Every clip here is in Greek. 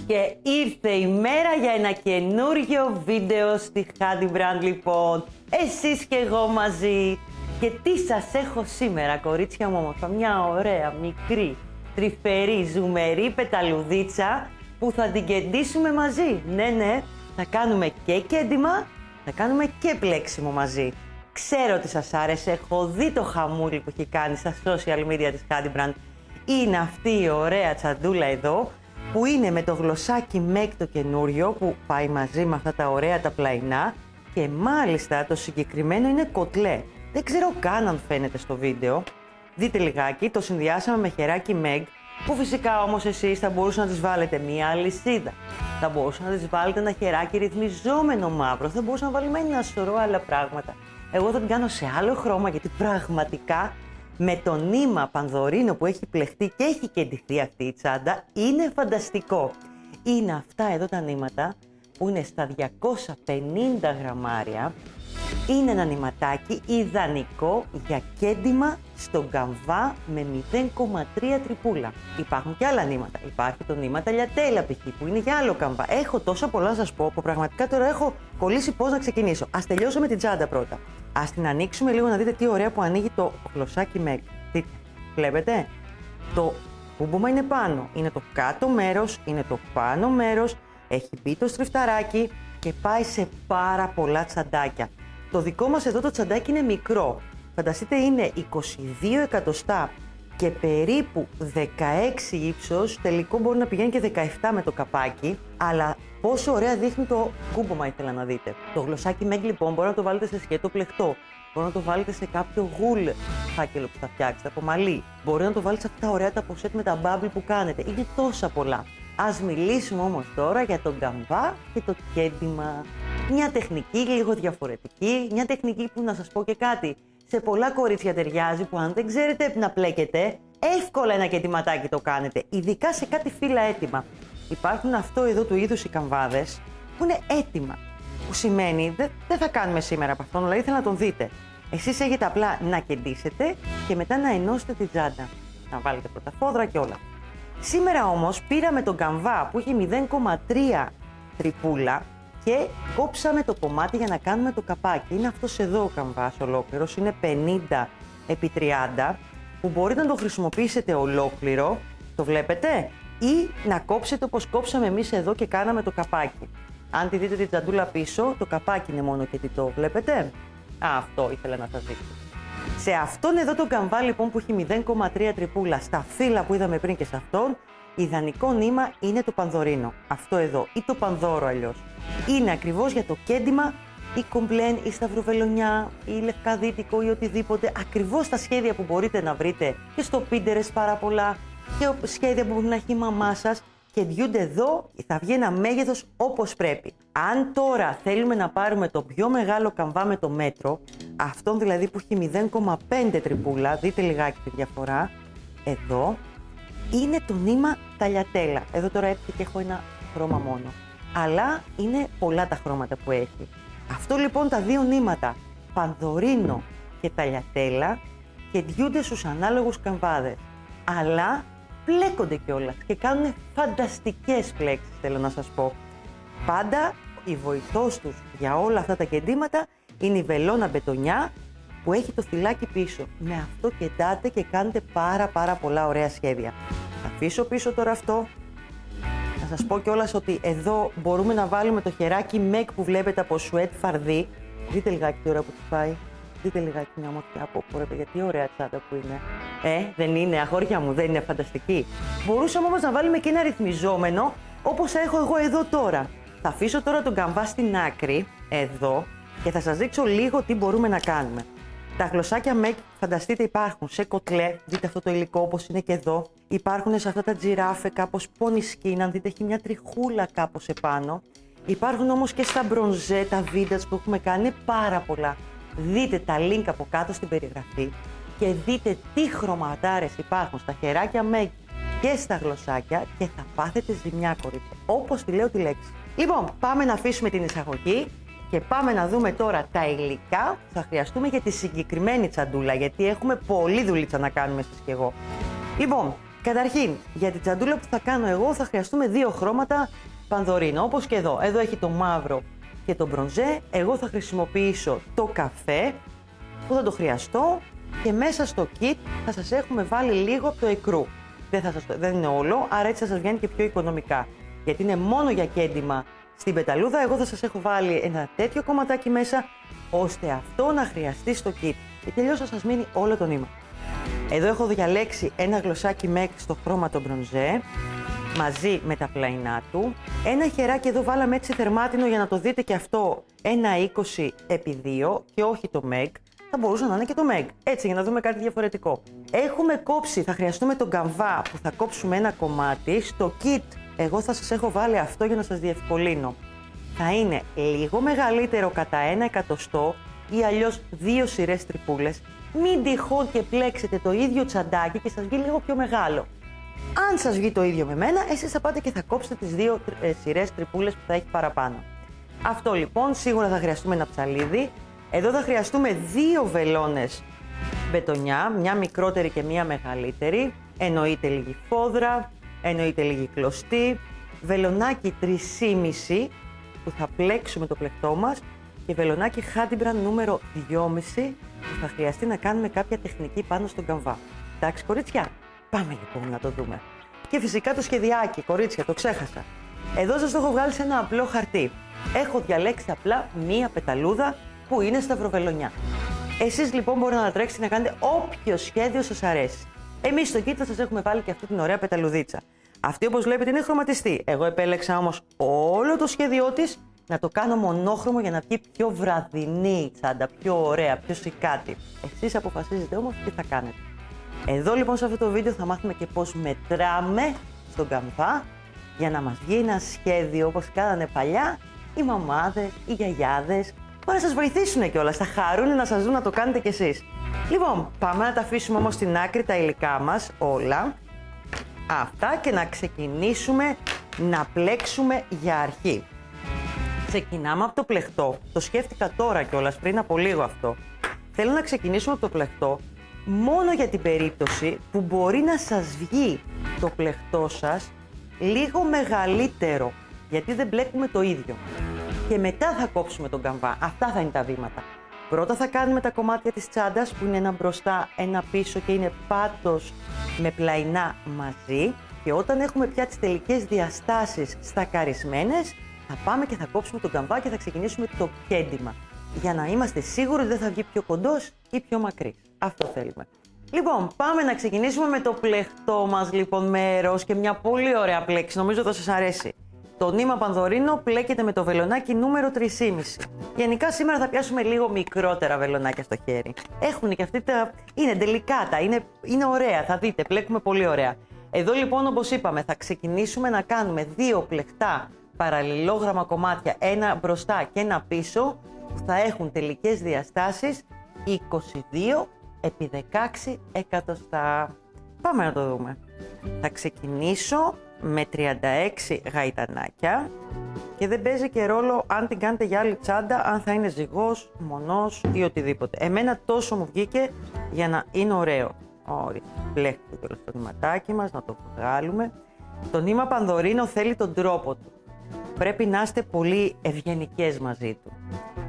Και ήρθε η μέρα για ένα καινούργιο βίντεο στη Hadi Brand λοιπόν. Εσείς και εγώ μαζί. Και τι σας έχω σήμερα, κορίτσια μου όμορφα? Μια ωραία, μικρή, τρυφερή, ζουμερή πεταλουδίτσα που θα την κεντήσουμε μαζί. Ναι, θα κάνουμε και κέντημα, θα κάνουμε και πλέξιμο μαζί. Ξέρω ότι σας άρεσε, έχω δει το χαμούλι που έχει κάνει στα social media της Hadi Brand. Είναι αυτή η ωραία τσαντούλα εδώ, που είναι με το γλωσσάκι Meg το καινούριο, που πάει μαζί με αυτά τα ωραία τα πλαϊνά, και μάλιστα το συγκεκριμένο είναι κοτλέ. Δεν ξέρω καν αν φαίνεται στο βίντεο. Δείτε λιγάκι, το συνδυάσαμε με χεράκι Meg, που φυσικά όμως εσείς θα μπορούσατε να της βάλετε μία αλυσίδα. Θα μπορούσατε να της βάλετε ένα χεράκι ρυθμιζόμενο μαύρο, θα μπορούσατε να βάλουμε ένα σωρό άλλα πράγματα. Εγώ θα την κάνω σε άλλο χρώμα, γιατί πραγματικά με το νήμα πανδωρίνο που έχει πλεχτεί και έχει κεντηθεί αυτή η τσάντα, είναι φανταστικό. Είναι αυτά εδώ τα νήματα που είναι στα 250 γραμμάρια. Είναι ένα νηματάκι ιδανικό για κέντημα στον καμβά με 0,3 τρυπούλα. Υπάρχουν και άλλα νήματα. Υπάρχει το νήμα ταλιατέλα π.χ. που είναι για άλλο καμβά. Έχω τόσα πολλά να σας πω που πραγματικά τώρα έχω κολλήσει πώς να ξεκινήσω. Ας τελειώσω με την τσάντα πρώτα. Ας την ανοίξουμε λίγο να δείτε τι ωραία που ανοίγει το γλωσσάκι Meg. Δείτε, βλέπετε? Το κούμπομα είναι πάνω, είναι το κάτω μέρος, είναι το πάνω μέρος, έχει μπει το στριφταράκι και πάει σε πάρα πολλά τσαντάκια. Το δικό μας εδώ το τσαντάκι είναι μικρό. Φανταστείτε, είναι 22 εκατοστά και περίπου 16 ύψος, τελικό μπορεί να πηγαίνει και 17 με το καπάκι, αλλά πόσο ωραία δείχνει το κούμπομα ήθελα να δείτε. Το γλωσσάκι Meg λοιπόν μπορεί να το βάλετε σε σκέτο πλεχτό, μπορεί να το βάλετε σε κάποιο γουλ φάκελο που θα φτιάξετε από μαλλί, μπορεί να το βάλετε σε αυτά τα ωραία τα ποσέτ με τα bubble που κάνετε, είναι τόσα πολλά. Ας μιλήσουμε όμως τώρα για τον καμβά και το κέντημα. Μια τεχνική λίγο διαφορετική, μια τεχνική που να σας πω και κάτι, σε πολλά κορίτσια ταιριάζει, που αν δεν ξέρετε να πλέκετε, εύκολα ένα κεντηματάκι το κάνετε, ειδικά σε κάτι φύλλα έτοιμα. Υπάρχουν αυτό εδώ του είδους οι καμβάδες που είναι έτοιμα, που σημαίνει δεν θα κάνουμε σήμερα από αυτόν, αλλά ήθελα να τον δείτε. Εσείς έχετε απλά να κεντήσετε και μετά να ενώσετε την τσάντα, να βάλετε πρώτα φόδρα και όλα. Σήμερα όμως πήραμε τον καμβά που έχει 0,3 τρυπούλα και κόψαμε το κομμάτι για να κάνουμε το καπάκι. Είναι αυτός εδώ ο καμβάς ολόκληρος, είναι 50 επί 30, που μπορείτε να το χρησιμοποιήσετε ολόκληρο, το βλέπετε, ή να κόψετε όπως κόψαμε εμείς εδώ και κάναμε το καπάκι. Αν τη δείτε την τσαντούλα πίσω, το καπάκι είναι μόνο και τι το βλέπετε. Αυτό ήθελα να σας δείξω. Σε αυτόν εδώ τον καμβά λοιπόν που έχει 0,3 τρυπούλα, στα φύλλα που είδαμε πριν και σε αυτόν, ιδανικό νήμα είναι το πανδωρίνο. Αυτό εδώ, ή το πανδώρο αλλιώς. Είναι ακριβώς για το κέντημα ή κομπλέν ή σταυροβελονιά ή λευκαδίτικο ή οτιδήποτε. Ακριβώς τα σχέδια που μπορείτε να βρείτε και στο Pinterest πάρα πολλά και σχέδια που μπορεί να έχει η μαμά σας. Και διούνται εδώ, θα βγει ένα μέγεθος όπως πρέπει. Αν τώρα θέλουμε να πάρουμε το πιο μεγάλο καμβά με το μέτρο, αυτόν δηλαδή που έχει 0,5 τρυπούλα, δείτε λιγάκι τη διαφορά, εδώ, είναι το νήμα ταλιατέλα. Εδώ τώρα έρχεται και έχω ένα χρώμα μόνο. Αλλά είναι πολλά τα χρώματα που έχει. Αυτό λοιπόν τα δύο νήματα, πανδωρίνο και ταλιατέλα, κεντιούνται στους ανάλογους καμβάδες. Αλλά πλέκονται κιόλας και κάνουν φανταστικές πλέξεις, θέλω να σας πω. Πάντα η βοηθός τους για όλα αυτά τα κεντήματα είναι η βελόνα μπετονιά που έχει το θυλάκι πίσω. Με αυτό κεντάτε και κάνετε πάρα πολλά ωραία σχέδια. Θα αφήσω πίσω τώρα αυτό. Να σας πω κιόλας ότι εδώ μπορούμε να βάλουμε το χεράκι Meg που βλέπετε από σουέτ φαρδί. Δείτε λιγάκι τώρα που της πάει. Δείτε λιγάκι μια μορφιά από πόρεπε, γιατί ωραία τσάντα που είναι. Δεν είναι, αγόρια μου, δεν είναι φανταστική? Μπορούσαμε όμως να βάλουμε και ένα ρυθμιζόμενο, όπως έχω εγώ εδώ τώρα. Θα αφήσω τώρα τον καμβά στην άκρη, εδώ, και θα σας δείξω λίγο τι μπορούμε να κάνουμε. Τα γλωσσάκια Meg, φανταστείτε, υπάρχουν σε κοτλέ, δείτε αυτό το υλικό όπως είναι και εδώ. Υπάρχουν σε αυτά τα τζιράφε κάπως pony skin, αν δείτε έχει μια τριχούλα κάπως επάνω. Υπάρχουν όμως και στα μπρονζέ, τα vintage που έχουμε κάνει, πάρα πολλά. Δείτε τα link από κάτω στην περιγραφή και δείτε τι χρωματάρες υπάρχουν στα χεράκια Meg και στα γλωσσάκια και θα πάθετε ζημιά, κορίτσια. Όπως τη λέω τη λέξη. Λοιπόν, πάμε να αφήσουμε την εισαγωγή και πάμε να δούμε τώρα τα υλικά που θα χρειαστούμε για τη συγκεκριμένη τσαντούλα, γιατί έχουμε πολλή δουλίτσα να κάνουμε εσείς και εγώ. Λοιπόν, Καταρχήν, για την τσαντούλα που θα κάνω εγώ θα χρειαστούμε 2 χρώματα πανδορίνο, όπως και εδώ. Εδώ έχει το μαύρο και το μπρονζέ. Εγώ θα χρησιμοποιήσω το καφέ που θα το χρειαστώ και μέσα στο kit θα σας έχουμε βάλει λίγο από το εκρού. Δεν είναι όλο, άρα έτσι θα σας βγαίνει και πιο οικονομικά. Γιατί είναι μόνο για κέντημα στην πεταλούδα, εγώ θα σας έχω βάλει ένα τέτοιο κομματάκι μέσα, ώστε αυτό να χρειαστεί στο kit. Και τελειώς θα σας μείνει όλο το νήμα. Εδώ έχω διαλέξει ένα γλωσσάκι MEC στο χρώμα το μπρονζέ, μαζί με τα πλαϊνά του. Ένα χεράκι εδώ βάλαμε έτσι θερμάτινο για να το δείτε και αυτό, ένα 20x2 και όχι το MEG. Θα μπορούσε να είναι και το MEG, έτσι για να δούμε κάτι διαφορετικό. Έχουμε κόψει, θα χρειαστούμε τον καμβά που θα κόψουμε ένα κομμάτι. Στο kit εγώ θα σας έχω βάλει αυτό για να σας διευκολύνω. Θα είναι λίγο μεγαλύτερο κατά 1 εκατοστό ή αλλιώς 2 σειρές τρυπούλες. Μην τυχόν και πλέξετε το ίδιο τσαντάκι και σας βγει λίγο πιο μεγάλο. Αν σας βγει το ίδιο με μένα, εσείς θα πάτε και θα κόψετε τις 2 σειρές τρυπούλες που θα έχει παραπάνω. Αυτό λοιπόν, σίγουρα θα χρειαστούμε ένα ψαλίδι. Εδώ θα χρειαστούμε 2 βελόνες μπετονιά, μια μικρότερη και μια μεγαλύτερη. Εννοείται λίγη φόδρα, εννοείται λίγη κλωστή. Βελονάκι 3,5 που θα πλέξουμε το πλεκτό μας και βελονάκι Hadimbrand νούμερο 2,5 που θα χρειαστεί να κάνουμε κάποια τεχνική πάνω στον καμβά. Εντάξει κορίτσια, πάμε λοιπόν να το δούμε. Και φυσικά το σχεδιάκι, κορίτσια, το ξέχασα. Εδώ σας το έχω βγάλει σε ένα απλό χαρτί. Έχω διαλέξει απλά μία πεταλούδα που είναι σταυροβελονιά. Εσείς λοιπόν μπορείτε να τρέξετε να κάνετε όποιο σχέδιο σας αρέσει. Εμείς στο kit θα σας έχουμε βάλει και αυτή την ωραία πεταλουδίτσα. Αυτή όπως βλέπετε είναι χρωματιστή. Εγώ επέλεξα όμως όλο το σχέδιό της να το κάνω μονόχρωμο για να βγει πιο βραδινή η τσάντα, πιο ωραία, πιο σικάτη. Εσείς αποφασίζετε όμως τι θα κάνετε. Εδώ λοιπόν σε αυτό το βίντεο θα μάθουμε και πώς μετράμε στον καμβά για να μας βγει ένα σχέδιο όπως κάνανε παλιά οι μαμάδες, οι γιαγιάδες. Μπορεί να σας βοηθήσουν κιόλας, θα χαρούν να σας δουν να το κάνετε κι εσείς. Λοιπόν, πάμε να τα αφήσουμε όμως στην άκρη τα υλικά μας όλα. Αυτά και να ξεκινήσουμε να πλέξουμε για αρχή. Ξεκινάμε από το πλεκτό. Το σκέφτηκα τώρα κιόλας, πριν από λίγο αυτό. Θέλω να ξεκινήσουμε από το πλεκτό μόνο για την περίπτωση που μπορεί να σας βγει το πλεκτό σας λίγο μεγαλύτερο, γιατί δεν μπλέκουμε το ίδιο. Και μετά θα κόψουμε τον καμβά. Αυτά θα είναι τα βήματα. Πρώτα θα κάνουμε τα κομμάτια της τσάντας που είναι ένα μπροστά, ένα πίσω και είναι πάτος με πλαϊνά μαζί. Και όταν έχουμε πια τις τελικές διαστάσεις στακαρισμένες, θα πάμε και θα κόψουμε τον καμβά και θα ξεκινήσουμε το κέντημα. Για να είμαστε σίγουροι ότι δεν θα βγει πιο κοντός ή πιο μακρύς. Αυτό θέλουμε. Λοιπόν, πάμε να ξεκινήσουμε με το πλεκτό μας λοιπόν μέρος και μια πολύ ωραία πλέξη. Νομίζω θα σας αρέσει. Το νήμα πανδορίνο πλέκεται με το βελονάκι νούμερο 3,5. Γενικά σήμερα θα πιάσουμε λίγο μικρότερα βελονάκια στο χέρι. Έχουν και αυτή τα... είναι τελικάτα, είναι ωραία, θα δείτε, πλέκουμε πολύ ωραία. Εδώ λοιπόν όπως είπαμε θα ξεκινήσουμε να κάνουμε 2 πλεκτά παραλληλόγραμμα κομμάτια, ένα μπροστά και ένα πίσω, που θα έχουν τελικές διαστάσεις 22 επί 16 εκατοστά. Πάμε να το δούμε. Θα ξεκινήσω με 36 γαϊτανάκια και δεν παίζει και ρόλο αν την κάνετε για άλλη τσάντα, αν θα είναι ζυγός, μονός ή οτιδήποτε. Εμένα τόσο μου βγήκε για να είναι ωραίο. Ωραία, πλέχτε και το νηματάκι μας, να το βγάλουμε. Το νήμα πανδορίνο θέλει τον τρόπο του. Πρέπει να είστε πολύ ευγενικές μαζί του.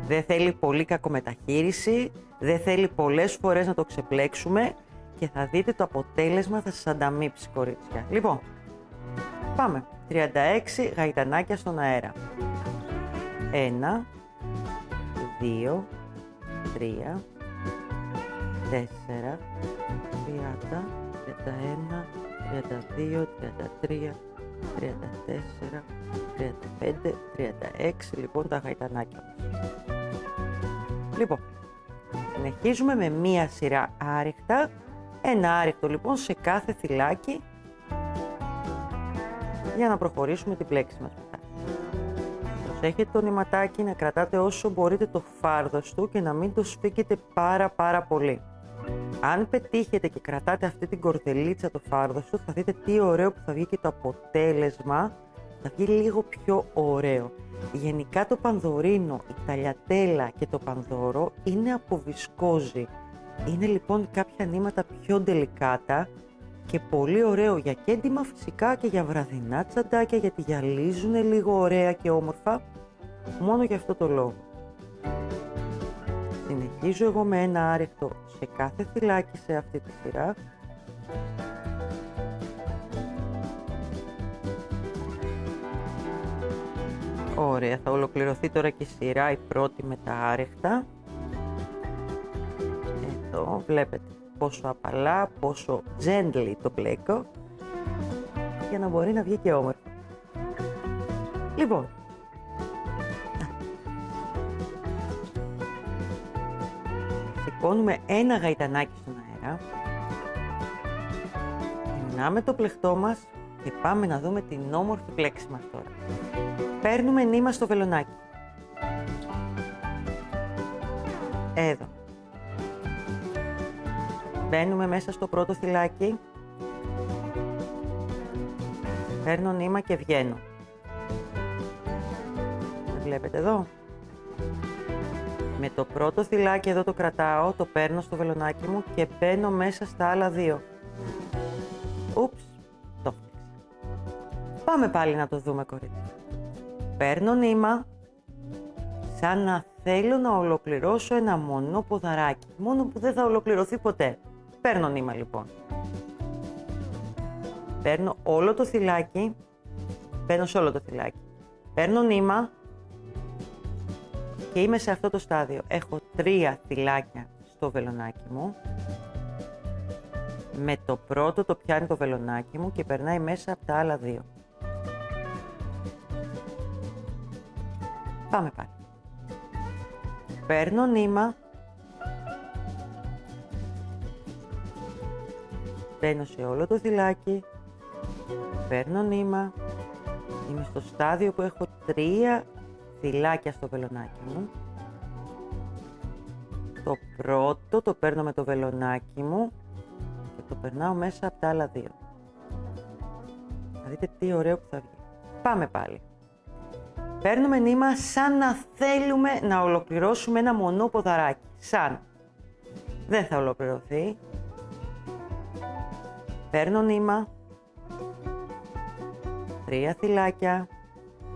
Δεν θέλει πολύ κακομεταχείριση, δεν θέλει πολλές φορές να το ξεπλέξουμε και θα δείτε το αποτέλεσμα θα σας ανταμείψει, κορίτσια. Λοιπόν, πάμε. 36 γαϊτανάκια στον αέρα. 1, 2, 3, 4, 30, 31, 32, 33, 34, 35, 36, λοιπόν τα γαϊτανάκια μας. Λοιπόν, συνεχίζουμε με μία σειρά άρρηκτα, ένα άρρηκτο λοιπόν σε κάθε θυλάκι για να προχωρήσουμε την πλέξη μας μετά. Προσέχετε το νηματάκι να κρατάτε όσο μπορείτε το φάρδος του και να μην το σφίγγετε πάρα πολύ. Αν πετύχετε και κρατάτε αυτή την κορδελίτσα το φάρδος του, θα δείτε τι ωραίο που θα βγει και το αποτέλεσμα θα βγει λίγο πιο ωραίο. Γενικά το πανδορίνο, η ταλιατέλα και το πανδόρο είναι από βισκόζι. Είναι λοιπόν κάποια νήματα πιο ντελικάτα Και πολύ ωραίο για κέντημα φυσικά και για βραδινά τσαντάκια, γιατί γυαλίζουν λίγο ωραία και όμορφα, μόνο για αυτό το λόγο. Συνεχίζω εγώ με ένα άρεχτο σε κάθε θυλάκι σε αυτή τη σειρά. Ωραία, θα ολοκληρωθεί τώρα και η σειρά η πρώτη με τα άρεχτα. Εδώ βλέπετε πόσο απαλά, πόσο gently το πλέκω, για να μπορεί να βγει και όμορφο. Λοιπόν, σηκώνουμε ένα γαϊτανάκι στον αέρα, γυρνάμε το πλεκτό μας και πάμε να δούμε την όμορφη πλέξη μας τώρα. Παίρνουμε νήμα στο βελονάκι. Εδώ. Μπαίνουμε μέσα στο πρώτο θυλάκι. Παίρνω νήμα και βγαίνω. Βλέπετε εδώ. Με το πρώτο θυλάκι εδώ το κρατάω, το παίρνω στο βελονάκι μου και μπαίνω μέσα στα άλλα δύο. Ούψ, το φτιάξα. Πάμε πάλι να το δούμε, κορίτσια. Παίρνω νήμα, σαν να θέλω να ολοκληρώσω ένα μονό ποδαράκι, μόνο που δεν θα ολοκληρωθεί ποτέ. Παίρνω νήμα λοιπόν. Παίρνω όλο το θυλάκι, μπαίνω σε όλο το θυλάκι. Παίρνω νήμα και είμαι σε αυτό το στάδιο. Έχω 3 θυλάκια στο βελονάκι μου. Με το πρώτο το πιάνει το βελονάκι μου και περνάει μέσα από τα άλλα 2. Πάμε πάλι. Παίρνω νήμα. Μπαίνω σε όλο το θυλάκι. Παίρνω νήμα. Είμαι στο στάδιο που έχω 3 θυλάκια στο βελονάκι μου. Το πρώτο το παίρνω με το βελονάκι μου και το περνάω μέσα από τα άλλα 2. Θα δείτε τι ωραίο που θα βγει. Πάμε πάλι. Παίρνουμε νήμα σαν να θέλουμε να ολοκληρώσουμε ένα μονό ποδαράκι. Σαν. Δεν θα ολοκληρωθεί. Παίρνω νήμα. 3 θυλάκια.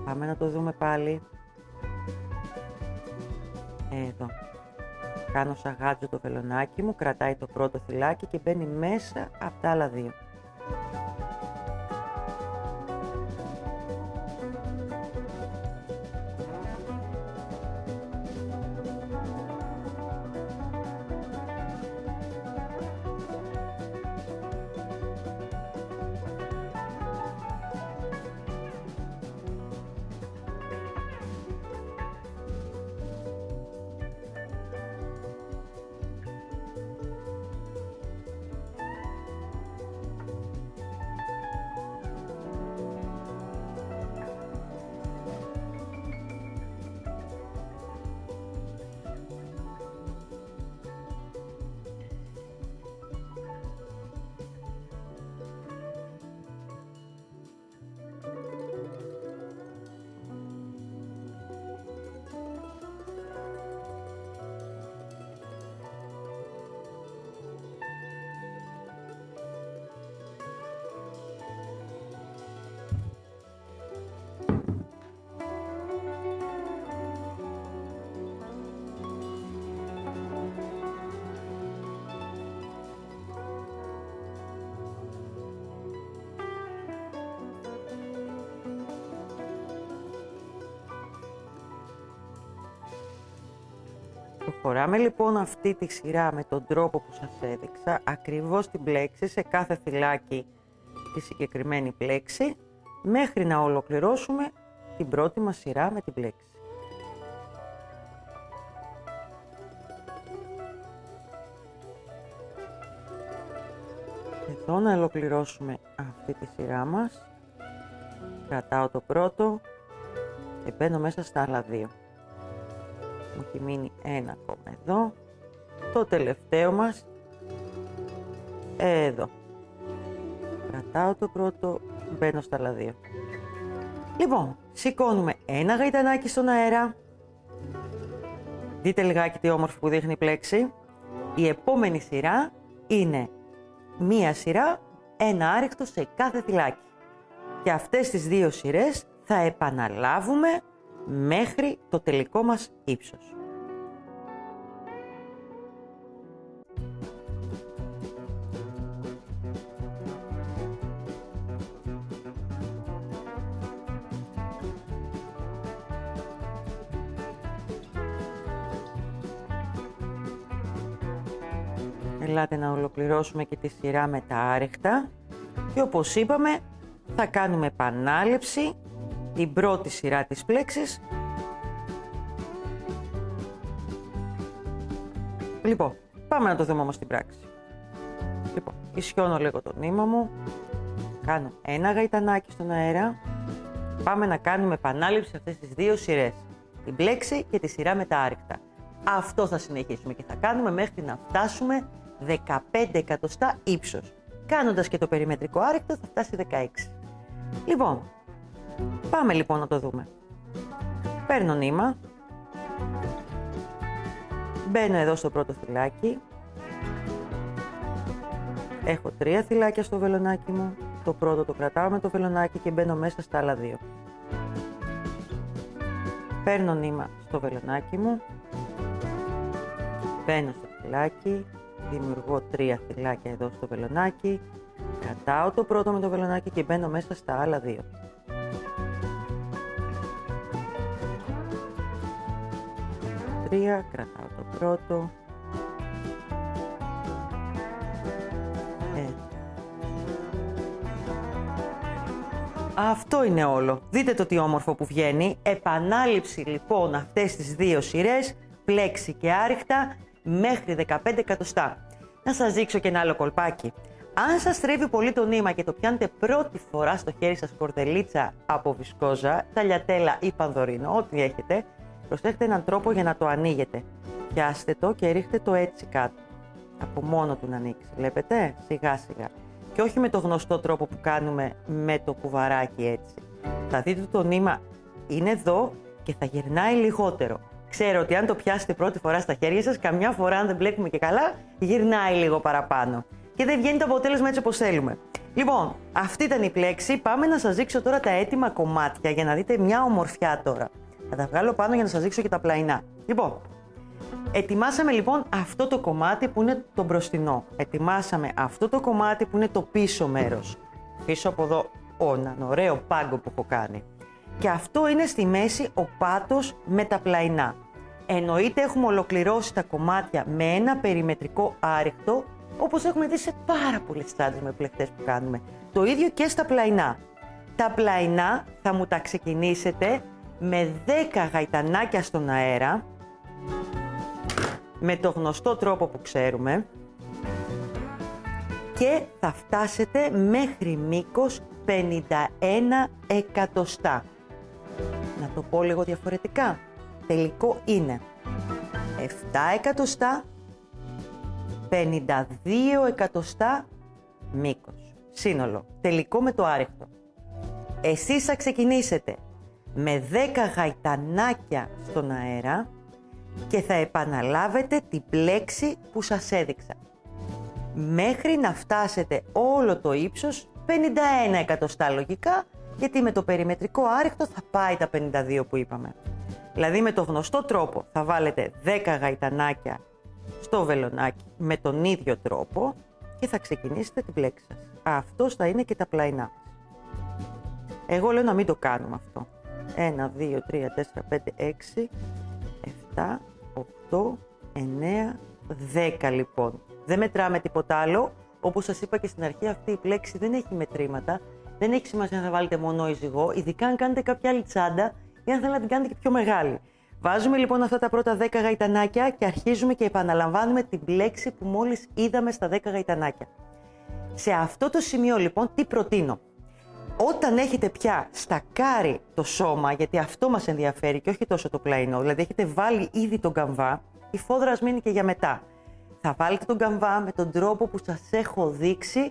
Πάμε να το δούμε πάλι. Εδώ. Κάνω σαν γάτζο το βελονάκι μου, κρατάει το πρώτο θυλάκι και μπαίνει μέσα από τα άλλα 2. Προχωράμε λοιπόν αυτή τη σειρά με τον τρόπο που σας έδειξα, ακριβώς την πλέξη, σε κάθε θυλάκι τη συγκεκριμένη πλέξη, μέχρι να ολοκληρώσουμε την πρώτη μας σειρά με την πλέξη. Εδώ να ολοκληρώσουμε αυτή τη σειρά μας, κρατάω το πρώτο και μπαίνω μέσα στα άλλα 2. Μου έχει μείνει ένα ακόμα εδώ, το τελευταίο μας, εδώ. Κρατάω το πρώτο, μπαίνω στα άλλα 2. Λοιπόν, σηκώνουμε ένα γαϊτανάκι στον αέρα. Δείτε λιγάκι τι όμορφη που δείχνει η πλέξη. Η επόμενη σειρά είναι μία σειρά ένα άρεκτο σε κάθε θυλάκι. Και αυτές τις 2 σειρές θα επαναλάβουμε μέχρι το τελικό μας ύψος. Ελάτε να ολοκληρώσουμε και τη σειρά με τα άρεχτα και όπως είπαμε θα κάνουμε επανάληψη την πρώτη σειρά της πλέξης. Λοιπόν, πάμε να το δούμε όμως στην πράξη. Λοιπόν, ισιώνω λίγο το νήμα μου, κάνω ένα γαϊτανάκι στον αέρα, πάμε να κάνουμε επανάληψη αυτές τις 2 σειρές, την πλέξη και τη σειρά με τα άρεκτα. Αυτό θα συνεχίσουμε και θα κάνουμε μέχρι να φτάσουμε 15 εκατοστά ύψος. Κάνοντας και το περιμετρικό άρεκτο θα φτάσει 16. Λοιπόν, πάμε λοιπόν να το δούμε. Παίρνω νήμα, μπαίνω εδώ στο πρώτο θυλάκι, έχω 3 θυλάκια στο βελονάκι μου, το πρώτο το κρατάω με το βελονάκι και μπαίνω μέσα στα άλλα 2. Παίρνω νήμα στο βελονάκι μου, μπαίνω στο θυλάκι, δημιουργώ 3 θυλάκια εδώ στο βελονάκι, κρατάω το πρώτο με το βελονάκι και μπαίνω μέσα στα άλλα 2. Κρατάω το πρώτο. Αυτό είναι όλο. Δείτε το τι όμορφο που βγαίνει. Επανάληψη λοιπόν αυτές τις 2 σειρές, πλέξη και άρεχτα, μέχρι 15 εκατοστά. Να σας δείξω και ένα άλλο κολπάκι. Αν σας στρέβει πολύ το νήμα και το πιάνετε πρώτη φορά στο χέρι σας κορδελίτσα από βισκόζα, ταλιατέλα ή πανδωρίνο, ό,τι έχετε, προσέχετε έναν τρόπο για να το ανοίγετε. Πιάστε το και ρίχτε το έτσι κάτω. Από μόνο του να ανοίξει. Βλέπετε, σιγά σιγά. Και όχι με το γνωστό τρόπο που κάνουμε με το κουβαράκι έτσι. Θα δείτε το νήμα είναι εδώ και θα γυρνάει λιγότερο. Ξέρω ότι αν το πιάσετε πρώτη φορά στα χέρια σας, καμιά φορά αν δεν μπλέκουμε και καλά, γυρνάει λίγο παραπάνω. Και δεν βγαίνει το αποτέλεσμα έτσι όπως θέλουμε. Λοιπόν, αυτή ήταν η πλέξη. Πάμε να σας δείξω τώρα τα έτοιμα κομμάτια για να δείτε μια ομορφιά τώρα. Θα τα βγάλω πάνω για να σας δείξω και τα πλαϊνά. Λοιπόν, ετοιμάσαμε λοιπόν αυτό το κομμάτι που είναι το μπροστινό. Ετοιμάσαμε αυτό το κομμάτι που είναι το πίσω μέρος. Πίσω από εδώ, έναν ωραίο πάγκο που έχω κάνει. Και αυτό είναι στη μέση ο πάτος με τα πλαϊνά. Εννοείται έχουμε ολοκληρώσει τα κομμάτια με ένα περιμετρικό άρεκτο, όπως έχουμε δει σε πάρα πολλές τσάντες με πλεχτές που κάνουμε. Το ίδιο και στα πλαϊνά. Τα πλαϊνά θα μου τα ξεκινήσετε με 10 γαϊτανάκια στον αέρα, με το γνωστό τρόπο που ξέρουμε, και θα φτάσετε μέχρι μήκος 51 εκατοστά. Να το πω λίγο διαφορετικά. Τελικό είναι 7 εκατοστά, 52 εκατοστά μήκος. Σύνολο. Τελικό με το άρεκτο. Εσείς θα ξεκινήσετε με 10 γαϊτανάκια στον αέρα και θα επαναλάβετε την πλέξη που σας έδειξα. Μέχρι να φτάσετε όλο το ύψος 51 εκατοστά λογικά, γιατί με το περιμετρικό άρεκτο θα πάει τα 52 που είπαμε. Δηλαδή με το γνωστό τρόπο θα βάλετε 10 γαϊτανάκια στο βελονάκι με τον ίδιο τρόπο και θα ξεκινήσετε την πλέξη σας. Αυτός θα είναι και τα πλαϊνά. Εγώ λέω να μην το κάνουμε αυτό. 1, 2, 3, 4, 5, 6, 7, 8, 9, 10 λοιπόν. Δεν μετράμε τίποτα άλλο. Όπως σας είπα και στην αρχή, αυτή η πλέξη δεν έχει μετρήματα. Δεν έχει σημασία αν θα βάλετε μονό ή ζυγό, ειδικά αν κάνετε κάποια άλλη τσάντα ή αν θέλετε να την κάνετε και πιο μεγάλη. Βάζουμε λοιπόν αυτά τα πρώτα 10 γαϊτανάκια και αρχίζουμε και επαναλαμβάνουμε την πλέξη που μόλις είδαμε στα 10 γαϊτανάκια. Σε αυτό το σημείο λοιπόν τι προτείνω. Όταν έχετε πια στακάρει το σώμα, γιατί αυτό μας ενδιαφέρει και όχι τόσο το πλαϊνό, δηλαδή έχετε βάλει ήδη τον καμβά, η φόδρα ας μείνει και για μετά. Θα βάλετε τον καμβά με τον τρόπο που σας έχω δείξει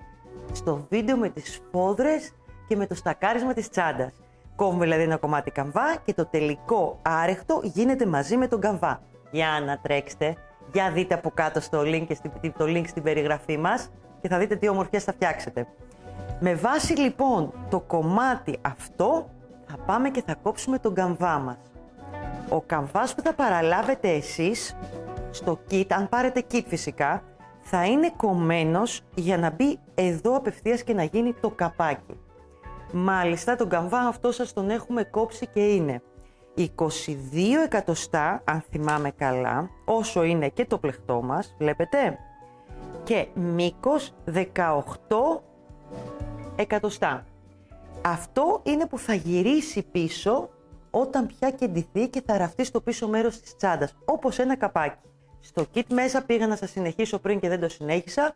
στο βίντεο με τις φόδρες και με το στακάρισμα της τσάντας. Κόβουμε δηλαδή ένα κομμάτι καμβά και το τελικό άρεκτο γίνεται μαζί με τον καμβά. Για να τρέξτε, για δείτε από κάτω στο link, το link στην περιγραφή μας και θα δείτε τι ομορφιές θα φτιάξετε. Με βάση λοιπόν το κομμάτι αυτό θα πάμε και θα κόψουμε τον καμβά μας. Ο καμβάς που θα παραλάβετε εσείς στο kit, αν πάρετε kit φυσικά, θα είναι κομμένος για να μπει εδώ απευθείας και να γίνει το καπάκι. Μάλιστα τον καμβά αυτό σας τον έχουμε κόψει και είναι 22 εκατοστά, αν θυμάμαι καλά, όσο είναι και το πλεχτό μας, βλέπετε, και μήκος 18 εκατοστά. Αυτό είναι που θα γυρίσει πίσω όταν πια κεντηθεί και θα ραφτεί στο πίσω μέρος της τσάντας, όπως ένα καπάκι. Στο kit μέσα πήγα να σας συνεχίσω πριν και δεν το συνέχισα.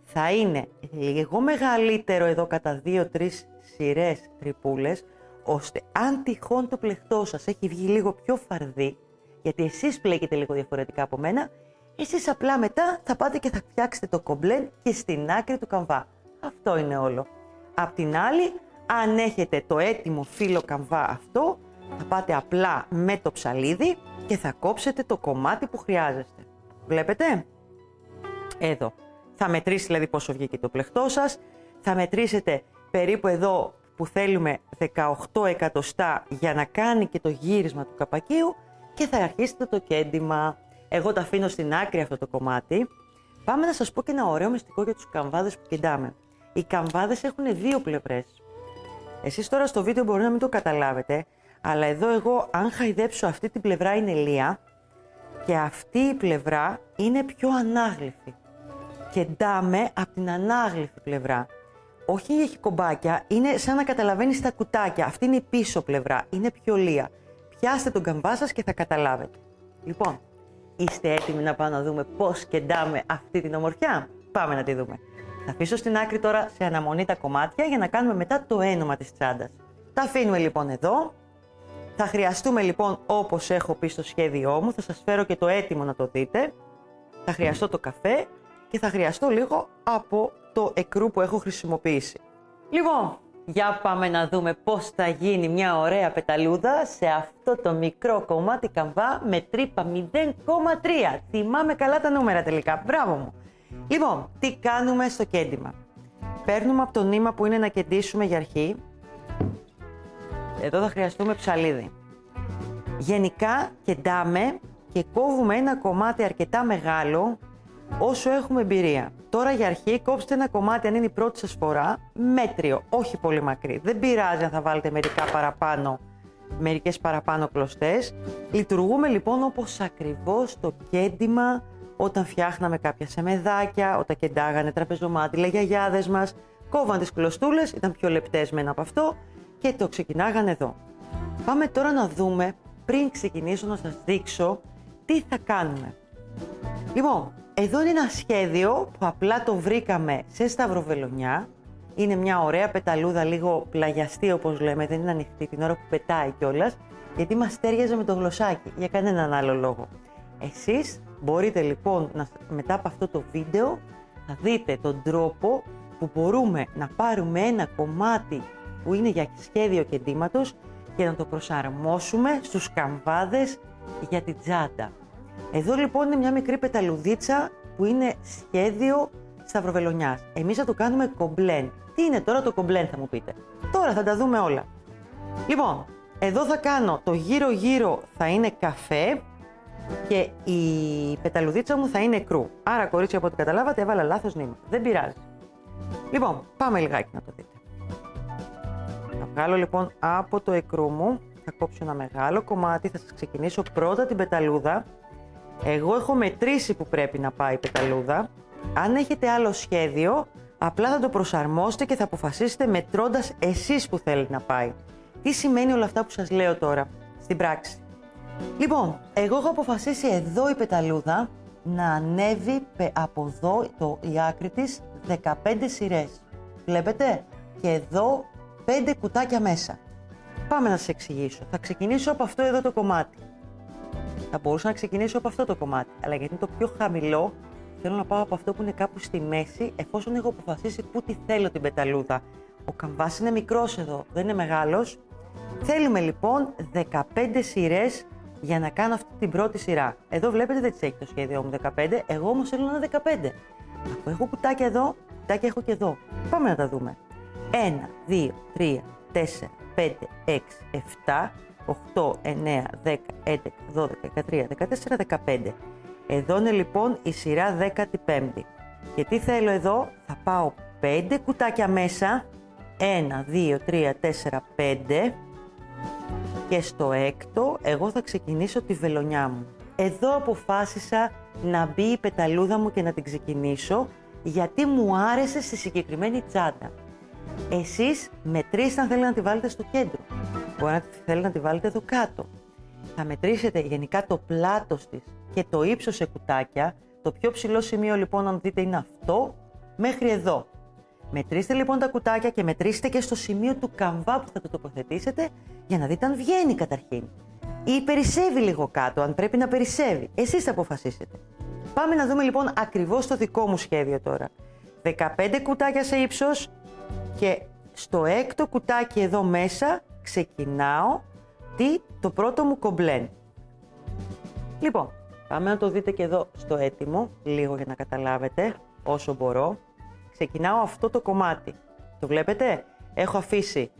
Θα είναι λίγο μεγαλύτερο εδώ κατά 2-3 σειρές τρυπούλες, ώστε αν τυχόν το πλεκτό σας έχει βγει λίγο πιο φαρδί, γιατί εσείς πλέκετε λίγο διαφορετικά από μένα, εσείς απλά μετά θα πάτε και θα φτιάξετε το κομπλέν και στην άκρη του καμβά. Αυτό είναι όλο. Απ' την άλλη, αν έχετε το έτοιμο φύλλο καμβά αυτό, θα πάτε απλά με το ψαλίδι και θα κόψετε το κομμάτι που χρειάζεστε. Βλέπετε? Εδώ. Θα μετρήσει δηλαδή πόσο βγήκε το πλεκτό σας. Θα μετρήσετε περίπου εδώ που θέλουμε 18 εκατοστά για να κάνει και το γύρισμα του καπακίου και θα αρχίσετε το κέντημα. Εγώ το αφήνω στην άκρη αυτό το κομμάτι. Πάμε να σας πω και ένα ωραίο μυστικό για τους καμβάδες που κεντάμε. Οι καμβάδες έχουν δύο πλευρές. Εσείς τώρα στο βίντεο μπορεί να μην το καταλάβετε, αλλά εδώ εγώ αν χαϊδέψω αυτή την πλευρά είναι λία και αυτή η πλευρά είναι πιο ανάγλυφη. Κεντάμε από την ανάγλυφη πλευρά. Όχι έχει κομπάκια, είναι σαν να καταλαβαίνεις τα κουτάκια. Αυτή είναι η πίσω πλευρά, είναι πιο λία. Πιάστε τον καμβά σας και θα καταλάβετε. Λοιπόν, είστε έτοιμοι να πάμε να δούμε πώς κεντάμε αυτή την ομορφιά? Πάμε να τη δούμε. Θα αφήσω στην άκρη τώρα σε αναμονή τα κομμάτια για να κάνουμε μετά το ένωμα της τσάντας. Τα αφήνουμε λοιπόν εδώ. Θα χρειαστούμε λοιπόν, όπως έχω πει στο σχέδιό μου, θα σας φέρω και το έτοιμο να το δείτε. Θα χρειαστώ το καφέ και θα χρειαστώ λίγο από το εκρού που έχω χρησιμοποιήσει. Λοιπόν, για πάμε να δούμε πώς θα γίνει μια ωραία πεταλούδα σε αυτό το μικρό κομμάτι καμβά με τρύπα 0,3. Θυμάμαι καλά τα νούμερα τελικά, μπράβο μου. Λοιπόν, τι κάνουμε στο κέντημα? Παίρνουμε από το νήμα που είναι να κεντήσουμε για αρχή. Εδώ θα χρειαστούμε ψαλίδι. Γενικά κεντάμε και κόβουμε ένα κομμάτι αρκετά μεγάλο όσο έχουμε εμπειρία. Τώρα για αρχή κόψτε ένα κομμάτι αν είναι η πρώτη σας φορά, μέτριο, όχι πολύ μακρύ. Δεν πειράζει αν θα βάλετε μερικές παραπάνω κλωστές. Λειτουργούμε λοιπόν όπως ακριβώς το κέντημα όταν φτιάχναμε κάποια σεμεδάκια, όταν κεντάγανε τραπεζομάτιλα οι γιαγιάδες μας. Κόβαν τις κλωστούλες, ήταν πιο λεπτές μένα από αυτό και το ξεκινάγανε εδώ. Πάμε τώρα να δούμε, πριν ξεκινήσω να σας δείξω τι θα κάνουμε. Λοιπόν, εδώ είναι ένα σχέδιο που απλά το βρήκαμε σε σταυροβελονιά. Είναι μια ωραία πεταλούδα, λίγο πλαγιαστή όπως λέμε, δεν είναι ανοιχτή την ώρα που πετάει κιόλας, γιατί μας τέριαζε με το γλωσσάκι, για κανέναν άλλο λόγο. Εσείς μπορείτε λοιπόν, μετά από αυτό το βίντεο, θα δείτε τον τρόπο που μπορούμε να πάρουμε ένα κομμάτι που είναι για σχέδιο κεντήματος και να το προσαρμόσουμε στους καμβάδες για την τσάντα. Εδώ λοιπόν είναι μια μικρή πεταλουδίτσα που είναι σχέδιο σταυροβελονιάς. Εμείς θα το κάνουμε κομπλέν. Τι είναι τώρα το κομπλέν θα μου πείτε? Τώρα θα τα δούμε όλα. Λοιπόν, εδώ θα κάνω το γύρω-γύρω θα είναι καφέ και η πεταλουδίτσα μου θα είναι κρού. Άρα κορίτσια, από ό,τι καταλάβατε έβαλα λάθος νήμα. Δεν πειράζει. Λοιπόν, πάμε λιγάκι να το δείτε. Θα βγάλω λοιπόν από το εκρού μου, θα κόψω ένα μεγάλο κομμάτι, θα σας ξεκινήσω πρώτα την πεταλούδα. Εγώ έχω μετρήσει που πρέπει να πάει η πεταλούδα. Αν έχετε άλλο σχέδιο, απλά θα το προσαρμόσετε και θα αποφασίσετε μετρώντας εσείς που θέλετε να πάει. Τι σημαίνει όλα αυτά που σας λέω τώρα στην πράξη? Λοιπόν, εγώ έχω αποφασίσει εδώ η πεταλούδα να ανέβει από εδώ η άκρη της 15 σειρές. Βλέπετε? Και εδώ 5 κουτάκια μέσα. Πάμε να σας εξηγήσω. Θα ξεκινήσω από αυτό εδώ το κομμάτι. Θα μπορούσα να ξεκινήσω από αυτό το κομμάτι, αλλά γιατί είναι το πιο χαμηλό, θέλω να πάω από αυτό που είναι κάπου στη μέση, εφόσον έχω αποφασίσει πού τη θέλω την πεταλούδα. Ο καμβάς είναι μικρός εδώ, δεν είναι μεγάλος. Θέλουμε λοιπόν 15 σειρές για να κάνω αυτή την πρώτη σειρά. Εδώ βλέπετε δεν τις έχει το σχέδιο μου 15, εγώ όμως θέλω ένα 15. Αφού έχω κουτάκια εδώ, κουτάκια έχω και εδώ. Πάμε να τα δούμε. 1, 2, 3, 4, 5, 6, 7, 8, 9, 10, 11, 12, 13, 14, 15. Εδώ είναι λοιπόν η σειρά 15η. Και τι θέλω εδώ, θα πάω 5 κουτάκια μέσα, 1, 2, 3, 4, 5 και στο έκτο εγώ θα ξεκινήσω τη βελονιά μου. Εδώ αποφάσισα να μπει η πεταλούδα μου και να την ξεκινήσω γιατί μου άρεσε στη συγκεκριμένη τσάντα. Εσείς μετρήστε αν θέλετε να τη βάλετε στο κέντρο. Μπορεί να θέλετε να τη βάλετε εδώ κάτω. Θα μετρήσετε γενικά το πλάτος της και το ύψος σε κουτάκια. Το πιο ψηλό σημείο λοιπόν αν δείτε είναι αυτό μέχρι εδώ. Μετρήστε λοιπόν τα κουτάκια και μετρήστε και στο σημείο του καμβά που θα το τοποθετήσετε για να δείτε αν βγαίνει καταρχήν. Ή περισσεύει λίγο κάτω, αν πρέπει να περισσεύει. Εσείς θα αποφασίσετε. Πάμε να δούμε λοιπόν ακριβώς το δικό μου σχέδιο τώρα. 15 κουτάκια σε ύψος και στο έκτο κουτάκι εδώ μέσα ξεκινάω το πρώτο μου κομπλέν. Λοιπόν, πάμε να το δείτε και εδώ στο έτοιμο, λίγο για να καταλάβετε όσο μπορώ. Ξεκινάω αυτό το κομμάτι. Το βλέπετε? Έχω αφήσει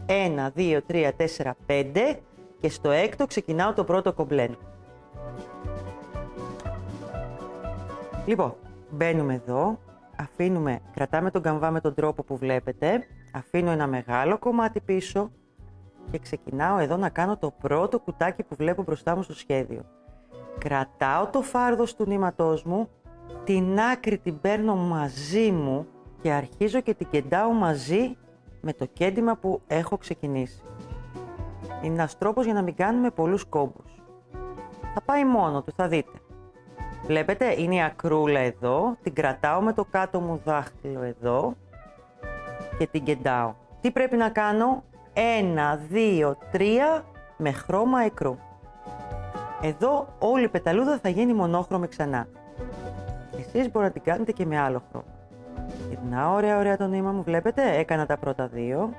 1, 2, 3, 4, 5 και στο έκτο ξεκινάω το πρώτο κομπλέν. Λοιπόν, μπαίνουμε εδώ, κρατάμε τον καμβά με τον τρόπο που βλέπετε, αφήνω ένα μεγάλο κομμάτι πίσω και ξεκινάω εδώ να κάνω το πρώτο κουτάκι που βλέπω μπροστά μου στο σχέδιο. Κρατάω το φάρδος του νήματός μου, την άκρη την παίρνω μαζί μου και αρχίζω και την κεντάω μαζί με το κέντημα που έχω ξεκινήσει. Είναι ένας τρόπος για να μην κάνουμε πολλούς κόμπους. Θα πάει μόνο του, θα δείτε. Βλέπετε, είναι η ακρούλα εδώ, την κρατάω με το κάτω μου δάχτυλο εδώ και την κεντάω. Τι πρέπει να κάνω? 1, 2, 3 με χρώμα ικρού. Εδώ όλη η πεταλούδα θα γίνει μονόχρωμη ξανά. Εσείς μπορείτε να την κάνετε και με άλλο χρώμα. Γυρνάω ωραία το νήμα μου, βλέπετε, έκανα τα πρώτα δύο.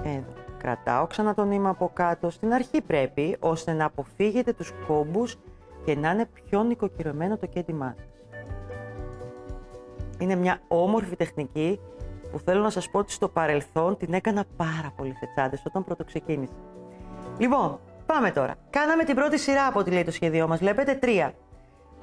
Εδώ, κρατάω ξανά το νήμα από κάτω, στην αρχή πρέπει, ώστε να αποφύγετε τους κόμπους και να είναι πιο νοικοκυρωμένο το κέντημά σας. Είναι μια όμορφη τεχνική που θέλω να σας πω ότι στο παρελθόν την έκανα πάρα πολύ σε τσάντες όταν πρώτο ξεκίνησα. Λοιπόν, πάμε τώρα. Κάναμε την πρώτη σειρά από ό,τι λέει το σχέδιό μας. Βλέπετε 3.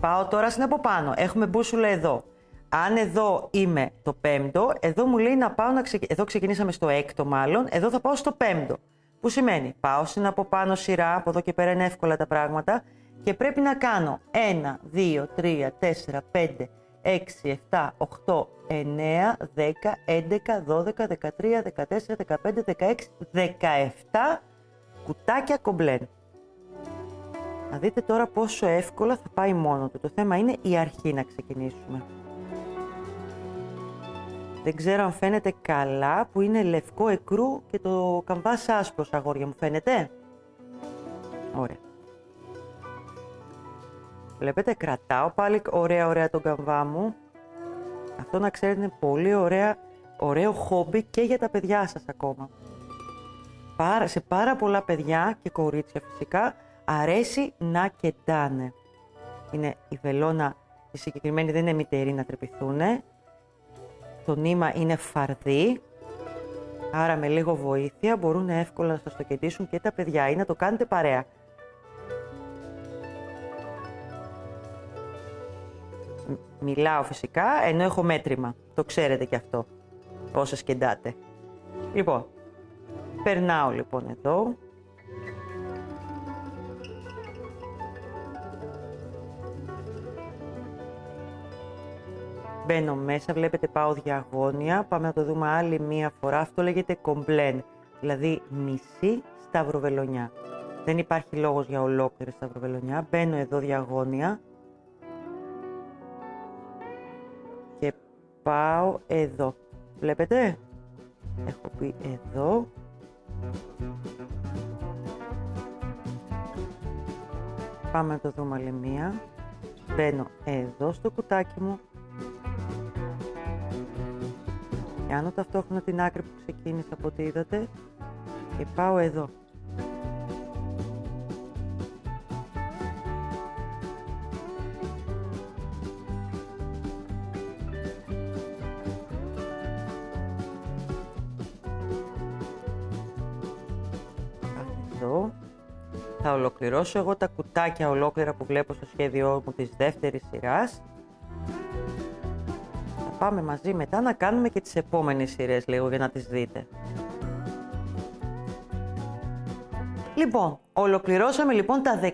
Πάω τώρα στην από πάνω. Έχουμε μπούσουλα εδώ. Αν εδώ είμαι το πέμπτο, εδώ μου λέει να πάω εδώ ξεκινήσαμε στο έκτο μάλλον, εδώ θα πάω στο πέμπτο. Που σημαίνει πάω στην από πάνω σειρά, από εδώ και πέρα είναι εύκολα τα πράγματα και πρέπει να κάνω 1, 2, 3, 4, 5, 6, 7, 8, 9, 10, 11, 12, 13, 14, 15, 16, 17 κουτάκια κομπλέν. Θα δείτε τώρα πόσο εύκολα θα πάει μόνο του. Το θέμα είναι η αρχή να ξεκινήσουμε. Δεν ξέρω αν φαίνεται καλά που είναι λευκό εκρού και το καμβάς άσπρος, αγόρια μου, φαίνεται? Ωραία. Βλέπετε, κρατάω πάλι ωραία τον καμβά μου. Αυτό να ξέρετε είναι πολύ ωραίο χόμπι και για τα παιδιά σας ακόμα. Σε πάρα πολλά παιδιά και κορίτσια φυσικά αρέσει να κεντάνε. Είναι η βελόνα, η συγκεκριμένη δεν είναι μητερή να τρυπηθούνε. Το νήμα είναι φαρδί, άρα με λίγο βοήθεια μπορούν εύκολα να σας το κεντήσουν και τα παιδιά ή να το κάνετε παρέα. Μιλάω φυσικά, ενώ έχω μέτρημα. Το ξέρετε κι αυτό, όσες κεντάτε. Λοιπόν, περνάω λοιπόν εδώ. Μπαίνω μέσα, βλέπετε πάω διαγώνια, πάμε να το δούμε άλλη μία φορά. Αυτό λέγεται κομπλέν, δηλαδή μισή σταυροβελονιά. Δεν υπάρχει λόγος για ολόκληρη σταυροβελονιά. Μπαίνω εδώ διαγώνια και πάω εδώ. Βλέπετε, έχω πει εδώ. Πάμε να το δούμε άλλη μία. Μπαίνω εδώ στο κουτάκι μου. Κάνω ταυτόχρονα την άκρη που ξεκίνησα από ό,τι είδατε και πάω εδώ. Θα ολοκληρώσω εγώ τα κουτάκια ολόκληρα που βλέπω στο σχέδιό μου της δεύτερης σειράς. Θα πάμε μαζί μετά να κάνουμε και τις επόμενες σειρές λίγο για να τις δείτε. Λοιπόν, ολοκληρώσαμε λοιπόν τα 17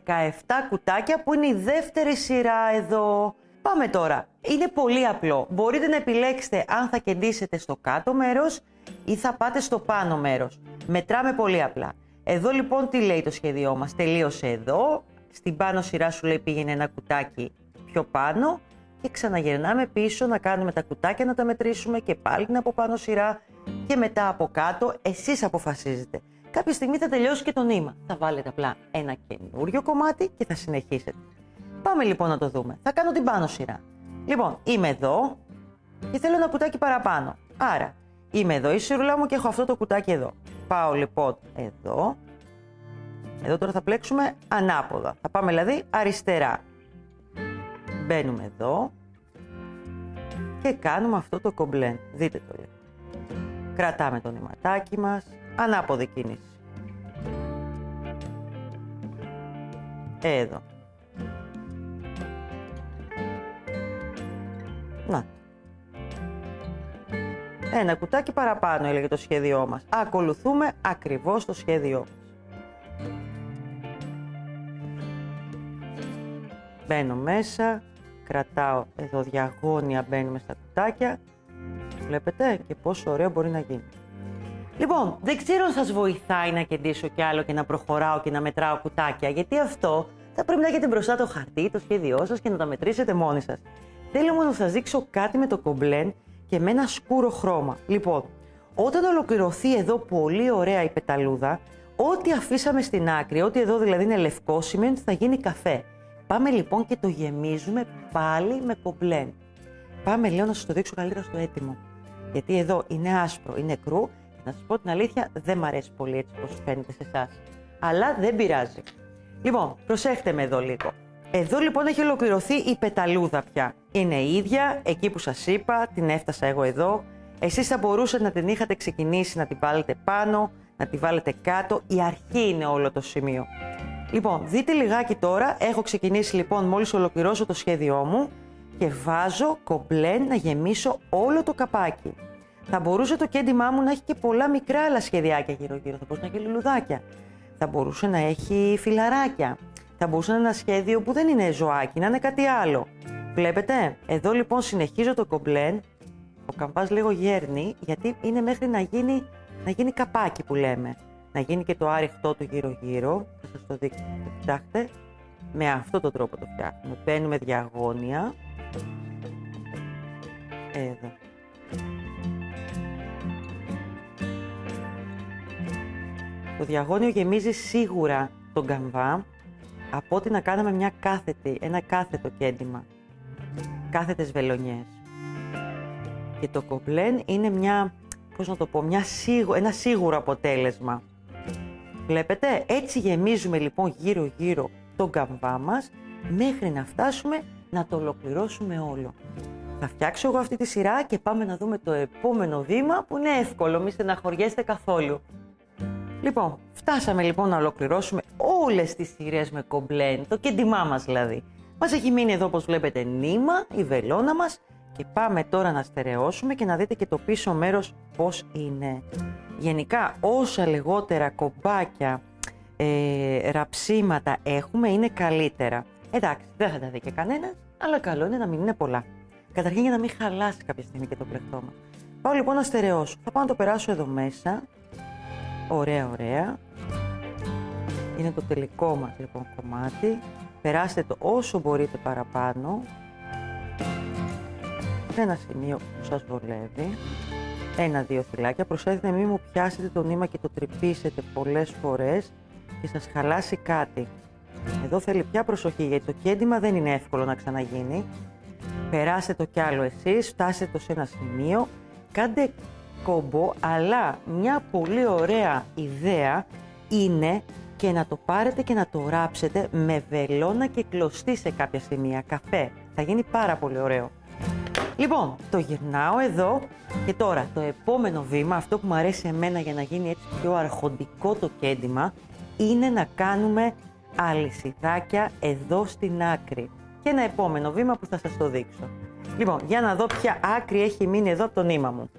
κουτάκια που είναι η δεύτερη σειρά εδώ. Πάμε τώρα. Είναι πολύ απλό. Μπορείτε να επιλέξετε αν θα κεντήσετε στο κάτω μέρος ή θα πάτε στο πάνω μέρος. Μετράμε πολύ απλά. Εδώ λοιπόν τι λέει το σχέδιό μας. Τελείωσε εδώ. Στην πάνω σειρά σου λέει πήγαινε ένα κουτάκι πιο πάνω και ξαναγυρνάμε πίσω να κάνουμε τα κουτάκια να τα μετρήσουμε και πάλι την από πάνω σειρά και μετά από κάτω. Εσείς αποφασίζετε. Κάποια στιγμή θα τελειώσει και το νήμα. Θα βάλετε απλά ένα καινούριο κομμάτι και θα συνεχίσετε. Πάμε λοιπόν να το δούμε. Θα κάνω την πάνω σειρά. Λοιπόν, είμαι εδώ και θέλω ένα κουτάκι παραπάνω. Άρα, είμαι εδώ η σειρούλα μου και έχω αυτό το κουτάκι εδώ. Πάω λοιπόν εδώ. Εδώ τώρα θα πλέξουμε ανάποδα. Θα πάμε δηλαδή αριστερά. Μπαίνουμε εδώ και κάνουμε αυτό το κομπλέν. Δείτε το λίγο. Κρατάμε το νηματάκι μας. Ανάποδη κίνηση. Εδώ. Να. Ένα κουτάκι παραπάνω έλεγε το σχέδιό μας. Ακολουθούμε ακριβώς το σχέδιό μας. Μπαίνω μέσα, κρατάω εδώ διαγώνια, μπαίνουμε στα κουτάκια. Βλέπετε και πόσο ωραίο μπορεί να γίνει. Λοιπόν, δεν ξέρω αν σας βοηθάει να κεντήσω κι άλλο και να προχωράω και να μετράω κουτάκια, γιατί αυτό θα πρέπει να έχετε μπροστά το χαρτί, το σχέδιό σας και να τα μετρήσετε μόνοι σας. Θέλω όμως να σας δείξω κάτι με το κομπλέν και με ένα σκούρο χρώμα. Λοιπόν, όταν ολοκληρωθεί εδώ πολύ ωραία η πεταλούδα, ό,τι αφήσαμε στην άκρη, ό,τι εδώ δηλαδή είναι λευκό, σημαίνει ότι θα γίνει καφέ. Πάμε λοιπόν και το γεμίζουμε πάλι με κομπλέν. Πάμε λέω να σας το δείξω καλύτερα στο έτοιμο. Γιατί εδώ είναι άσπρο, είναι κρού. Να σας πω την αλήθεια, δεν μ' αρέσει πολύ έτσι όπως φαίνεται σε εσάς. Αλλά δεν πειράζει. Λοιπόν, προσέχτε με εδώ λίγο. Εδώ λοιπόν έχει ολοκληρωθεί η πεταλούδα πια. Είναι η ίδια, εκεί που σας είπα, την έφτασα εγώ εδώ. Εσείς θα μπορούσατε να την είχατε ξεκινήσει να την βάλετε πάνω, να την βάλετε κάτω. Η αρχή είναι όλο το σημείο. Λοιπόν, δείτε λιγάκι τώρα, έχω ξεκινήσει λοιπόν μόλις ολοκληρώσω το σχέδιό μου και βάζω κομπλέν να γεμίσω όλο το καπάκι. Θα μπορούσε το κέντημά μου να έχει και πολλά μικρά άλλα σχεδιάκια γύρω-γύρω. Θα μπορούσε να έχει λουλουδάκια. Θα μπορούσε να έχει φιλαράκια. Θα μπορούσε να είναι ένα σχέδιο που δεν είναι ζωάκι, να είναι κάτι άλλο. Βλέπετε, εδώ λοιπόν συνεχίζω το κομπλέν. Ο καμπάς λίγο γέρνει, γιατί είναι μέχρι να γίνει καπάκι που λέμε. Να γίνει και το άριχτό του γύρω-γύρω. Θα σας το δείξω. Κοιτάξτε, με αυτόν τον τρόπο το φτιάχνουμε. Μπαίνουμε διαγώνια. Εδώ. Το διαγώνιο γεμίζει σίγουρα τον καμβά από ότι να κάναμε ένα κάθετο κέντημα. Κάθετες βελονιές. Και το κομπλέν είναι ένα σίγουρο αποτέλεσμα. Βλέπετε, έτσι γεμίζουμε λοιπόν γύρω-γύρω τον καμβά μας μέχρι να φτάσουμε να το ολοκληρώσουμε όλο. Θα φτιάξω εγώ αυτή τη σειρά και πάμε να δούμε το επόμενο βήμα που είναι εύκολο, μη στεναχωριέστε καθόλου. Λοιπόν, φτάσαμε λοιπόν να ολοκληρώσουμε όλες τις σειρές με κομπλέν, το κέντημά μας δηλαδή. Μας έχει μείνει εδώ όπως βλέπετε νήμα, η βελόνα μας και πάμε τώρα να στερεώσουμε και να δείτε και το πίσω μέρος πώς είναι. Γενικά όσα λιγότερα κομπάκια, ραψίματα έχουμε είναι καλύτερα. Εντάξει, δεν θα τα δει και κανένας, αλλά καλό είναι να μην είναι πολλά. Καταρχήν για να μην χαλάσει κάποια στιγμή και το πλεκτό μας. Πάω λοιπόν να στερεώσω. Θα πάω να το περάσω εδώ μέσα. Ωραία, ωραία. Είναι το τελικό μας λοιπόν κομμάτι. Περάστε το όσο μπορείτε παραπάνω. Σε ένα σημείο που σας βολεύει. 1-2 φυλάκια. Προσέξτε μην μου πιάσετε το νήμα και το τρυπήσετε πολλές φορές και σας χαλάσει κάτι. Εδώ θέλει πια προσοχή γιατί το κέντημα δεν είναι εύκολο να ξαναγίνει. Περάστε το κι άλλο εσείς, φτάστε το σε ένα σημείο. Κάντε κόμπο, αλλά μια πολύ ωραία ιδέα είναι και να το πάρετε και να το ράψετε με βελόνα και κλωστή σε κάποια σημεία, καφέ. Θα γίνει πάρα πολύ ωραίο. Λοιπόν, το γυρνάω εδώ και τώρα το επόμενο βήμα, αυτό που μου αρέσει εμένα για να γίνει έτσι πιο αρχοντικό το κέντημα, είναι να κάνουμε αλυσιδάκια εδώ στην άκρη. Και ένα επόμενο βήμα που θα σας το δείξω. Λοιπόν, για να δω ποια άκρη έχει μείνει εδώ από το νήμα μου.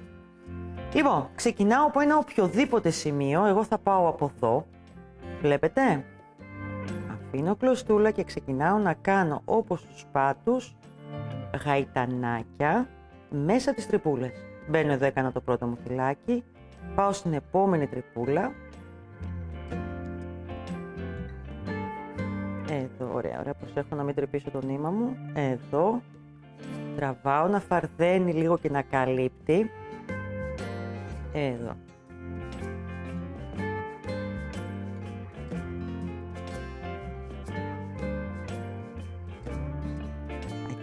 Λοιπόν, ξεκινάω από ένα οποιοδήποτε σημείο, εγώ θα πάω από εδώ, βλέπετε. Αφήνω κλωστούλα και ξεκινάω να κάνω όπως τους πάτους γαϊτανάκια μέσα τις τρυπούλες. Μπαίνω εδώ, έκανα το πρώτο μου φυλάκι, πάω στην επόμενη τρυπούλα. Εδώ, ωραία, προσέχω να μην τρυπήσω το νήμα μου. Εδώ, τραβάω να φαρδένει λίγο και να καλύπτει. Εδώ.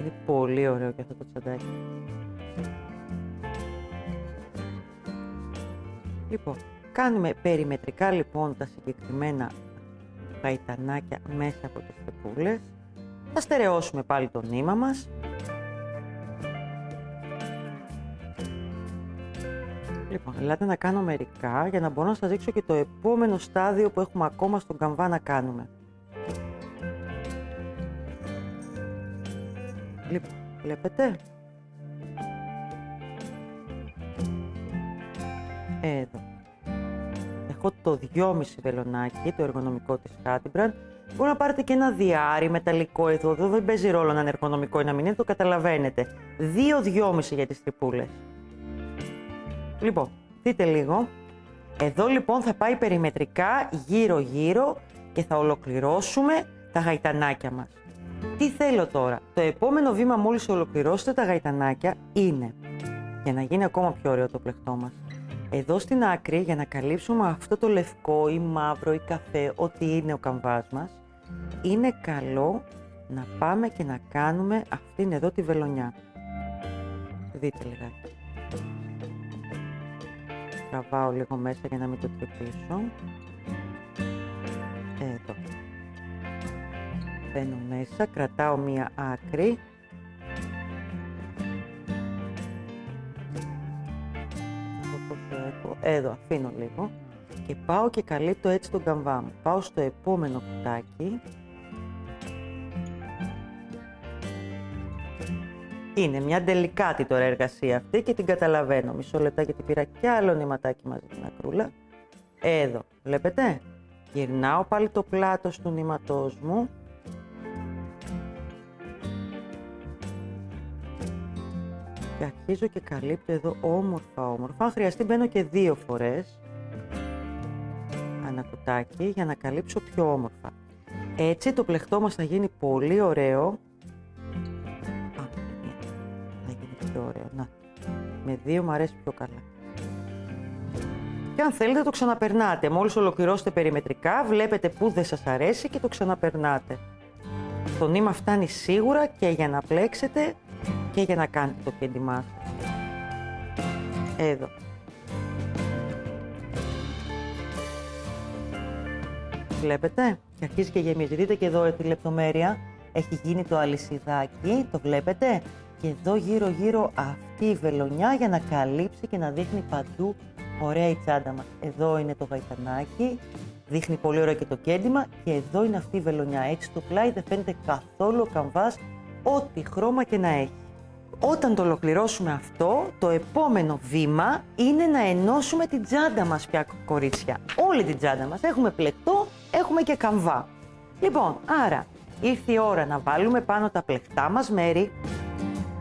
Είναι πολύ ωραίο και αυτό το τσαντάκι. Λοιπόν, κάνουμε περιμετρικά λοιπόν τα συγκεκριμένα γαϊτανάκια μέσα από τις τρυπούλες. Θα στερεώσουμε πάλι το νήμα μας. Λοιπόν, ελάτε να κάνω μερικά για να μπορώ να σας δείξω και το επόμενο στάδιο που έχουμε ακόμα στον καμβά να κάνουμε. Λοιπόν, βλέπετε. Εδώ. Έχω το 2,5 βελονάκι, το εργονομικό της Hadibrand. Μπορεί να πάρετε και ένα διάρρη μεταλλικό εδώ. Εδώ δεν παίζει ρόλο να είναι εργονομικό ή να μην είναι, το καταλαβαίνετε. 2-2,5 για τις τρυπούλες. Λοιπόν, δείτε λίγο. Εδώ λοιπόν θα πάει περιμετρικά γύρω-γύρω και θα ολοκληρώσουμε τα γαϊτανάκια μας. Τι θέλω τώρα. Το επόμενο βήμα μόλις ολοκληρώσετε τα γαϊτανάκια είναι, για να γίνει ακόμα πιο ωραίο το πλεκτό μας, εδώ στην άκρη, για να καλύψουμε αυτό το λευκό ή μαύρο ή καφέ, ό,τι είναι ο καμβάς μας, είναι καλό να πάμε και να κάνουμε αυτήν εδώ τη βελονιά. Δείτε λιγάκι. Τραβάω λίγο μέσα για να μην το τρυπήσω. Εδώ. Μπαίνω μέσα, κρατάω μία άκρη. Εδώ αφήνω λίγο και πάω και καλύπτω έτσι τον καμβά μου. Πάω στο επόμενο κουτάκι. Είναι μια ντελικάτη τώρα εργασία αυτή και την καταλαβαίνω. Μισό λεπτάκι γιατί πήρα κι άλλο νηματάκι μαζί την ακρούλα. Εδώ, βλέπετε. Γυρνάω πάλι το πλάτος του νήματός μου. Και αρχίζω και καλύπτω εδώ όμορφα. Αν χρειαστεί μπαίνω και 2 φορές ανά κουτάκι για να καλύψω πιο όμορφα. Έτσι το πλεκτό μας θα γίνει πολύ ωραίο. Να γίνει πιο ωραίο. Να. Με 2 μου αρέσει πιο καλά. Και αν θέλετε το ξαναπερνάτε. Μόλις ολοκληρώσετε περιμετρικά, βλέπετε που δεν σας αρέσει και το ξαναπερνάτε. Το νήμα φτάνει σίγουρα και για να πλέξετε και για να κάνετε το κέντημά σας. Εδώ. Βλέπετε, και αρχίζει και γεμίζει. Δείτε και εδώ τη λεπτομέρεια. Έχει γίνει το αλυσιδάκι, το βλέπετε. Και εδώ γύρω-γύρω αυτή η βελονιά για να καλύψει και να δείχνει παντού ωραία η τσάντα μας. Εδώ είναι το γαϊτανάκι, δείχνει πολύ ωραίο και το κέντημα. Και εδώ είναι αυτή η βελονιά. Έτσι στο πλάι δεν φαίνεται καθόλου ο καμβάς, ό,τι χρώμα και να έχει. Όταν το ολοκληρώσουμε αυτό, το επόμενο βήμα είναι να ενώσουμε την τσάντα μας πια, κορίτσια. Όλη την τσάντα μας. Έχουμε πλεκτό, έχουμε και καμβά. Λοιπόν, άρα ήρθε η ώρα να βάλουμε πάνω τα πλεκτά μας μέρη.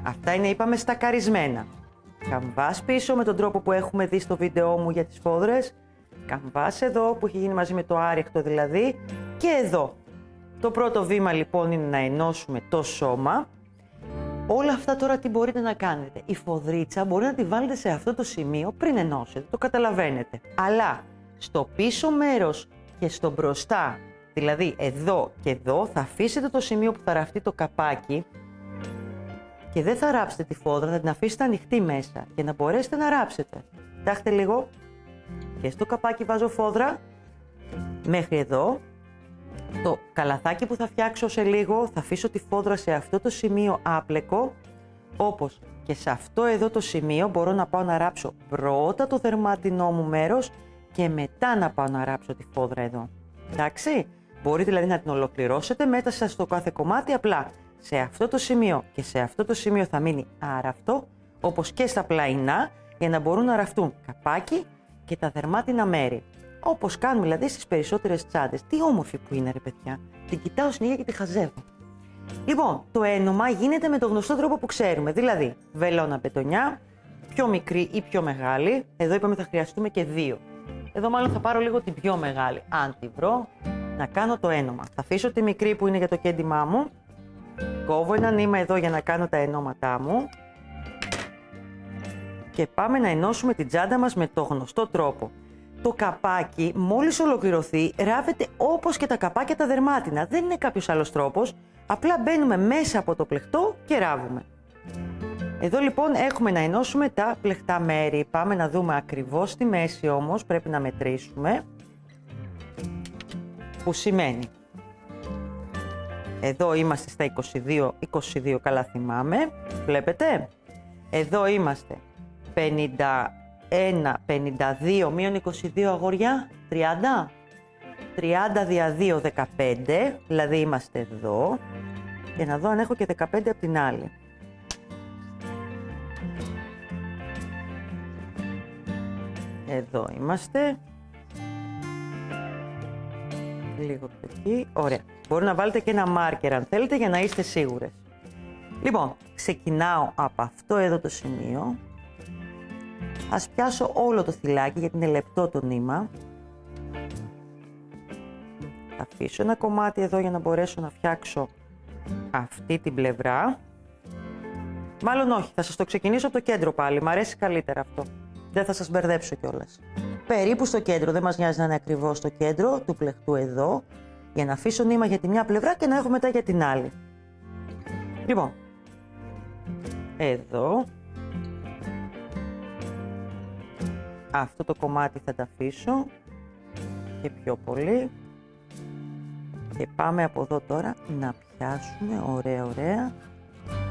Αυτά είναι, είπαμε, στακαρισμένα. Καμβάς πίσω με τον τρόπο που έχουμε δει στο βίντεό μου για τις φόδρες. Καμβάς εδώ που έχει γίνει μαζί με το άρρηκτο δηλαδή. Και εδώ. Το πρώτο βήμα λοιπόν είναι να ενώσουμε το σώμα. Όλα αυτά τώρα τι μπορείτε να κάνετε. Η φοδρίτσα μπορεί να τη βάλετε σε αυτό το σημείο πριν ενώσετε, το καταλαβαίνετε. Αλλά στο πίσω μέρος και στο μπροστά, δηλαδή εδώ και εδώ, θα αφήσετε το σημείο που θα ραφτεί το καπάκι και δεν θα ράψετε τη φόδρα, θα την αφήσετε ανοιχτή μέσα για να μπορέσετε να ράψετε. Κοιτάξτε λίγο. Και στο καπάκι βάζω φόδρα μέχρι εδώ. Το καλαθάκι που θα φτιάξω σε λίγο θα αφήσω τη φόδρα σε αυτό το σημείο άπλεκο, όπως και σε αυτό εδώ το σημείο μπορώ να πάω να ράψω πρώτα το δερμάτινό μου μέρος και μετά να πάω να ράψω τη φόδρα εδώ. Εντάξει, Μπορείτε δηλαδή να την ολοκληρώσετε μέσα στο κάθε κομμάτι, απλά σε αυτό το σημείο και σε αυτό το σημείο θα μείνει άραφτο, όπως και στα πλαϊνά, για να μπορούν να ραφτούν καπάκι και τα δερμάτινα μέρη. Όπως κάνουμε δηλαδή στις περισσότερες τσάντες. Τι όμορφη που είναι, ρε παιδιά. Την κοιτάω συνέχεια και τη χαζεύω. Λοιπόν, το ένομα γίνεται με τον γνωστό τρόπο που ξέρουμε. Δηλαδή, βελόνα μπετονιά, πιο μικρή ή πιο μεγάλη. Εδώ είπαμε θα χρειαστούμε και 2. Εδώ μάλλον θα πάρω λίγο την πιο μεγάλη. Αν τη βρω, να κάνω το ένομα. Θα αφήσω τη μικρή που είναι για το κέντημά μου. Κόβω ένα νήμα εδώ για να κάνω τα ενώματά μου. Και πάμε να ενώσουμε την τσάντα μας με το γνωστό τρόπο. Το καπάκι, μόλις ολοκληρωθεί, ράβεται όπως και τα καπάκια τα δερμάτινα. Δεν είναι κάποιος άλλος τρόπος. Απλά μπαίνουμε μέσα από το πλεχτό και ράβουμε. Εδώ λοιπόν έχουμε να ενώσουμε τα πλεχτά μέρη. Πάμε να δούμε ακριβώς στη μέση όμως, πρέπει να μετρήσουμε. Που σημαίνει, εδώ είμαστε στα 22 καλά θυμάμαι, βλέπετε. Εδώ είμαστε 51, 52, μείον 22 αγόρια, 30. 30 δια 2, 15, δηλαδή είμαστε εδώ. Και να δω αν έχω και 15 από την άλλη. Εδώ είμαστε. Λίγο πιο εκεί. Ωραία. Μπορεί να βάλετε και ένα μάρκερ αν θέλετε για να είστε σίγουρες. Λοιπόν, ξεκινάω από αυτό εδώ το σημείο. Ας πιάσω όλο το θυλάκι γιατί είναι λεπτό το νήμα. Θα αφήσω ένα κομμάτι εδώ για να μπορέσω να φτιάξω αυτή την πλευρά. Μάλλον όχι, θα σας το ξεκινήσω από το κέντρο πάλι. Μ' αρέσει καλύτερα αυτό. Δεν θα σας μπερδέψω κιόλας. Περίπου στο κέντρο, δεν μας νοιάζει να είναι ακριβώς στο κέντρο του πλεχτού εδώ, για να αφήσω νήμα για τη μια πλευρά και να έχω μετά για την άλλη. Λοιπόν, εδώ. Αυτό το κομμάτι θα τα αφήσω και πιο πολύ. Και πάμε από εδώ τώρα να πιάσουμε ωραία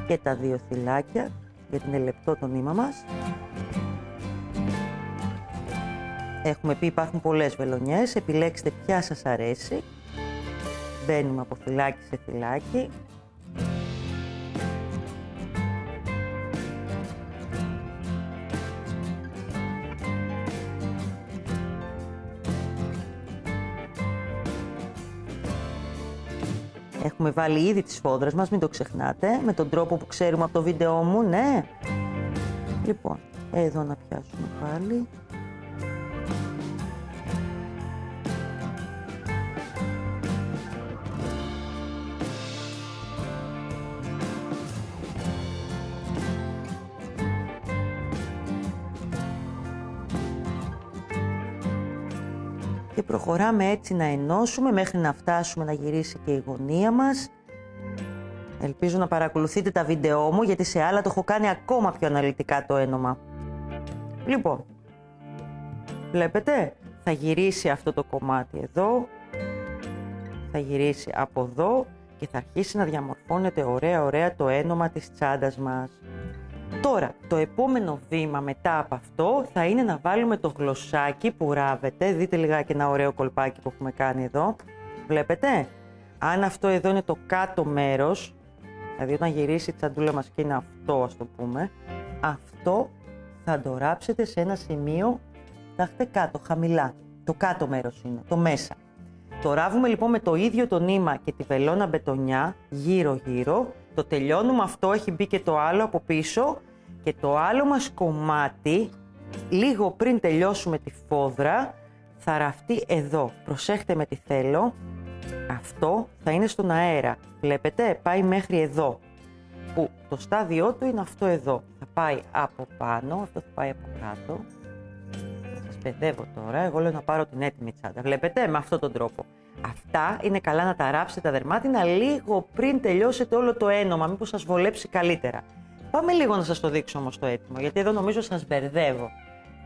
και τα 2 θυλάκια, γιατί είναι λεπτό το νήμα μας. Έχουμε πει υπάρχουν πολλές βελονιές, επιλέξτε ποια σας αρέσει. Μπαίνουμε από θυλάκι σε θυλάκι. Έχουμε βάλει ήδη τις σφόδρες μας, μην το ξεχνάτε, με τον τρόπο που ξέρουμε από το βίντεό μου, ναι. Λοιπόν, εδώ να πιάσουμε πάλι. Και προχωράμε έτσι να ενώσουμε μέχρι να φτάσουμε να γυρίσει και η γωνία μας. Ελπίζω να παρακολουθείτε τα βίντεό μου, γιατί σε άλλα το έχω κάνει ακόμα πιο αναλυτικά το ένομα. Λοιπόν, βλέπετε, θα γυρίσει αυτό το κομμάτι εδώ, θα γυρίσει από εδώ και θα αρχίσει να διαμορφώνεται ωραία το ένομα της τσάντας μας. Τώρα, το επόμενο βήμα μετά από αυτό θα είναι να βάλουμε το γλωσσάκι που ράβεται. Δείτε λιγάκι ένα ωραίο κολπάκι που έχουμε κάνει εδώ. Βλέπετε, αν αυτό εδώ είναι το κάτω μέρος, δηλαδή όταν γυρίσει η τσαντούλα μας και είναι αυτό, ας το πούμε, αυτό θα το ράψετε σε ένα σημείο, θα έχετε κάτω, χαμηλά. Το κάτω μέρος είναι, το μέσα. Το ράβουμε λοιπόν με το ίδιο το νήμα και τη βελόνα μπετονιά, γύρω-γύρω. Το τελειώνουμε αυτό, έχει μπει και το άλλο από πίσω και το άλλο μας κομμάτι, λίγο πριν τελειώσουμε τη φόδρα, θα ραφτεί εδώ. Προσέχτε με τι θέλω. Αυτό θα είναι στον αέρα. Βλέπετε, πάει μέχρι εδώ. Που το στάδιό του είναι αυτό εδώ. Θα πάει από πάνω, αυτό θα πάει από κάτω. Σας παιδεύω τώρα, εγώ λέω να πάρω την έτοιμη τσάντα. Βλέπετε, με αυτόν τον τρόπο. Αυτά είναι καλά να τα ράψετε τα δερμάτινα λίγο πριν τελειώσετε όλο το ένομα, μήπως σας βολέψει καλύτερα. Πάμε λίγο να σας το δείξω όμως το έτοιμο, γιατί εδώ νομίζω σας μπερδεύω.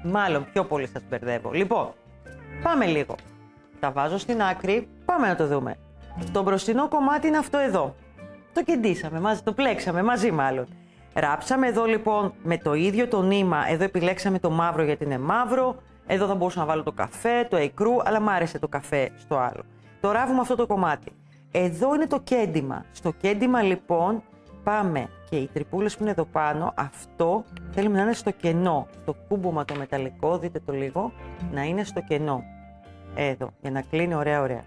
Μάλλον πιο πολύ σας μπερδεύω. Λοιπόν, πάμε λίγο. Τα βάζω στην άκρη, πάμε να το δούμε. Το μπροστινό κομμάτι είναι αυτό εδώ. Το κεντήσαμε μαζί, το πλέξαμε μαζί μάλλον. Ράψαμε εδώ λοιπόν με το ίδιο το νήμα, εδώ επιλέξαμε το μαύρο γιατί είναι μαύρο. Εδώ θα μπορούσα να βάλω το καφέ, το εκρού, αλλά μ' άρεσε το καφέ στο άλλο. το ράβουμε αυτό το κομμάτι. Εδώ είναι το κέντημα. Στο κέντημα λοιπόν πάμε και οι τρυπούλες που είναι εδώ πάνω, αυτό θέλουμε να είναι στο κενό. Το κούμπομα το μεταλλικό, δείτε το λίγο, να είναι στο κενό. Εδώ, για να κλείνει ωραία.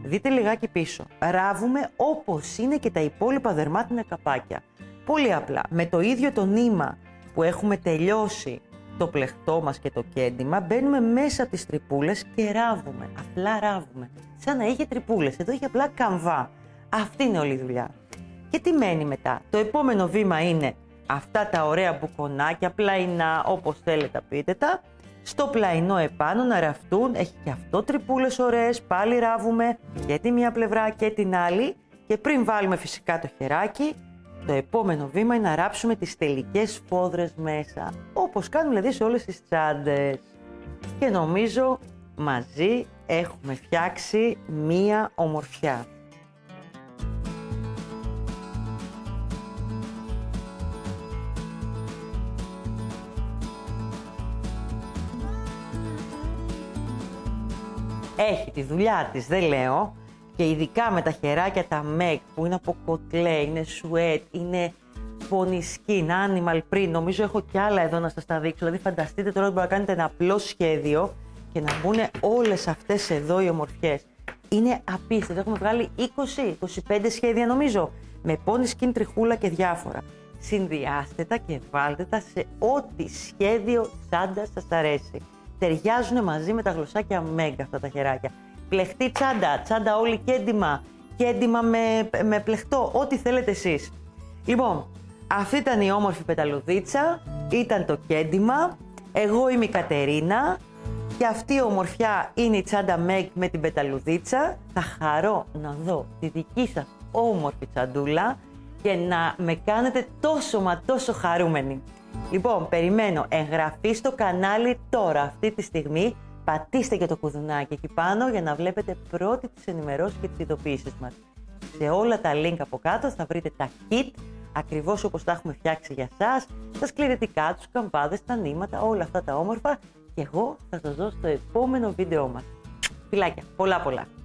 Δείτε λιγάκι πίσω. Ράβουμε όπως είναι και τα υπόλοιπα δερμάτινα καπάκια. Πολύ απλά. Με το ίδιο το νήμα που έχουμε τελειώσει το πλεχτό μας και το κέντημα, μπαίνουμε μέσα από τις τρυπούλες και ράβουμε. Απλά ράβουμε. Σαν να είχε τρυπούλες. Εδώ είχε απλά καμβά. Αυτή είναι όλη η δουλειά. Και τι μένει μετά? Το επόμενο βήμα είναι αυτά τα ωραία μπουκονάκια, πλαϊνά, όπως θέλετε πείτε τα, στο πλαϊνό επάνω να ραφτούν. Έχει και αυτό τρυπούλες ωραίες, πάλι ράβουμε και τη μία πλευρά και την άλλη. Και πριν βάλουμε φυσικά το χεράκι, το επόμενο βήμα είναι να ράψουμε τις τελικές φόδρες μέσα, όπως κάνουμε δηλαδή σε όλες τις τσάντες. Και νομίζω μαζί έχουμε φτιάξει μία ομορφιά. Έχει τη δουλειά της, δεν λέω, και ειδικά με τα χεράκια τα make που είναι από κοτλέ, είναι σουέτ, είναι pony skin, animal print, νομίζω έχω κι άλλα εδώ να σας τα δείξω, δηλαδή φανταστείτε τώρα ότι μπορείτε να κάνετε ένα απλό σχέδιο και να μπουν όλες αυτές εδώ οι ομορφιές. Είναι απίστευτο, έχουμε βγάλει 20-25 σχέδια νομίζω, με pony skin, τριχούλα και διάφορα. Συνδυάστε τα και βάλτε τα σε ό,τι σχέδιο τσάντα σας αρέσει. Ταιριάζουν μαζί με τα γλωσσάκια μέγκα αυτά τα χεράκια. Πλεχτή τσάντα, τσάντα όλη κέντημα με πλεχτό, ό,τι θέλετε εσείς. Λοιπόν, αυτή ήταν η όμορφη πεταλουδίτσα, ήταν το κέντημα. Εγώ είμαι η Κατερίνα και αυτή η ομορφιά είναι η τσάντα Meg με την πεταλουδίτσα. Θα χαρώ να δω τη δική σας όμορφη τσαντούλα και να με κάνετε τόσο μα τόσο χαρούμενοι. Λοιπόν, περιμένω εγγραφή στο κανάλι τώρα, αυτή τη στιγμή. Πατήστε και το κουδουνάκι εκεί πάνω για να βλέπετε πρώτη τις ενημερώσεις και τις ειδοποιήσεις μας. Σε όλα τα link από κάτω θα βρείτε τα kit, ακριβώς όπως τα έχουμε φτιάξει για σας, τα σκληρετικά, τους καμπάδες, τα νήματα, όλα αυτά τα όμορφα και εγώ θα σας δω στο επόμενο βίντεό μας. Φιλάκια, πολλά!